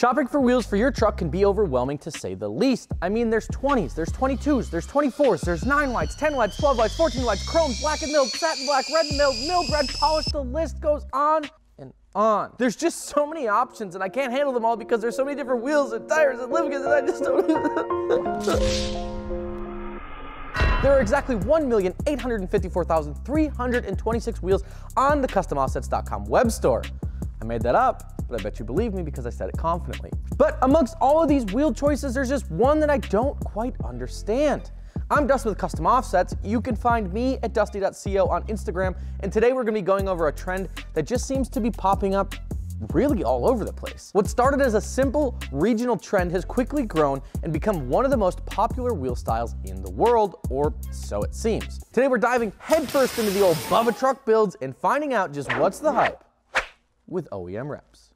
Shopping for wheels for your truck can be overwhelming to say the least. I mean, there's 20s, there's 22s, there's 24s, there's 9 whites, 10 whites, 12 whites, 14 whites, chrome, black and milled, satin black, red and milled red, polished, the list goes on and on. There's just so many options and I can't handle them all because there's so many different wheels and tires and lift kits and I just don't. There are exactly 1,854,326 wheels on the CustomOffsets.com web store. I made that up, but I bet you believe me because I said it confidently. But amongst all of these wheel choices, there's just one that I don't quite understand. I'm Dustin with Custom Offsets. You can find me at dusty.co on Instagram, and today we're gonna be going over a trend that just seems to be popping up really all over the place. What started as a simple regional trend has quickly grown and become one of the most popular wheel styles in the world, or so it seems. Today we're diving headfirst into the old Bubba truck builds and finding out just what's the hype with OEM reps.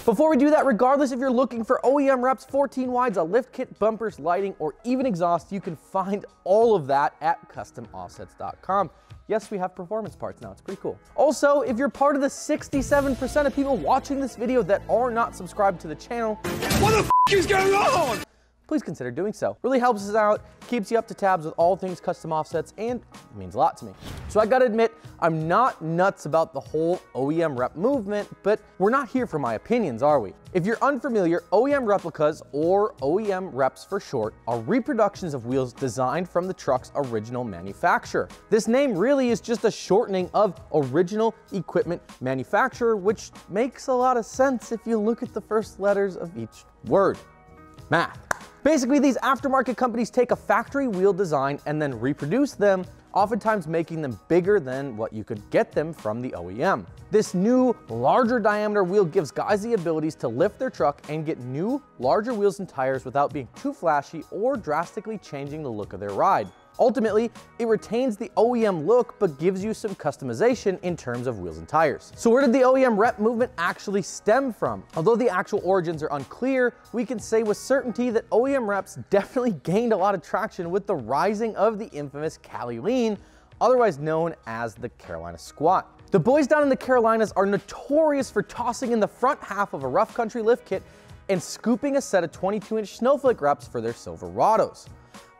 Before we do that, regardless if you're looking for OEM reps, 14 wides, a lift kit, bumpers, lighting, or even exhaust, you can find all of that at CustomOffsets.com. Yes, we have performance parts now, it's pretty cool. Also, if you're part of the 67% of people watching this video that are not subscribed to the channel, what the f is going on? Please consider doing so. Really helps us out, keeps you up to tabs with all things custom offsets, and it means a lot to me. So I gotta admit, I'm not nuts about the whole OEM rep movement, but we're not here for my opinions, are we? If you're unfamiliar, OEM replicas, or OEM reps for short, are reproductions of wheels designed from the truck's original manufacturer. This name really is just a shortening of original equipment manufacturer, which makes a lot of sense if you look at the first letters of each word. Math. Basically, these aftermarket companies take a factory wheel design and then reproduce them, oftentimes making them bigger than what you could get them from the OEM. This new, larger diameter wheel gives guys the abilities to lift their truck and get new, larger wheels and tires without being too flashy or drastically changing the look of their ride. Ultimately, it retains the OEM look, but gives you some customization in terms of wheels and tires. So where did the OEM rep movement actually stem from? Although the actual origins are unclear, we can say with certainty that OEM reps definitely gained a lot of traction with the rising of the infamous Cali Lean, otherwise known as the Carolina Squat. The boys down in the Carolinas are notorious for tossing in the front half of a rough country lift kit and scooping a set of 22-inch snowflake reps for their Silverados.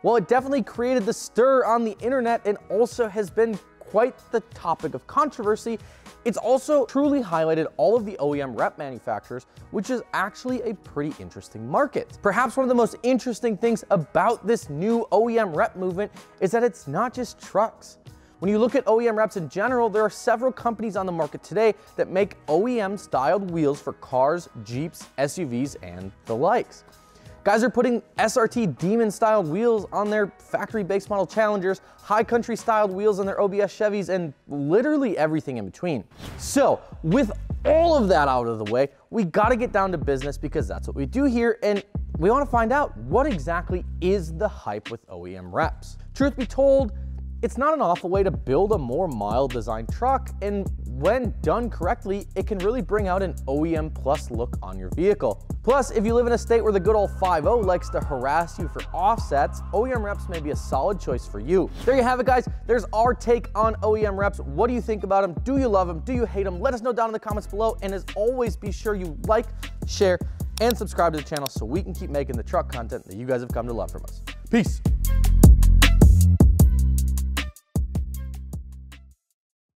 Well, it definitely created the stir on the internet and also has been quite the topic of controversy. It's also truly highlighted all of the OEM rep manufacturers, which is actually a pretty interesting market. Perhaps one of the most interesting things about this new OEM rep movement is that it's not just trucks. When you look at OEM reps in general, there are several companies on the market today that make OEM styled wheels for cars, Jeeps, SUVs, and the likes. Guys are putting SRT Demon styled wheels on their factory base model Challengers, high country styled wheels on their OBS Chevys, and literally everything in between. So with all of that out of the way, we gotta get down to business because that's what we do here, and we wanna find out what exactly is the hype with OEM reps. Truth be told, it's not an awful way to build a more mild design truck, and when done correctly, it can really bring out an OEM plus look on your vehicle. Plus, if you live in a state where the good old 5.0 likes to harass you for offsets, OEM reps may be a solid choice for you. There you have it, guys. There's our take on OEM reps. What do you think about them? Do you love them? Do you hate them? Let us know down in the comments below. And as always, be sure you like, share, and subscribe to the channel so we can keep making the truck content that you guys have come to love from us. Peace.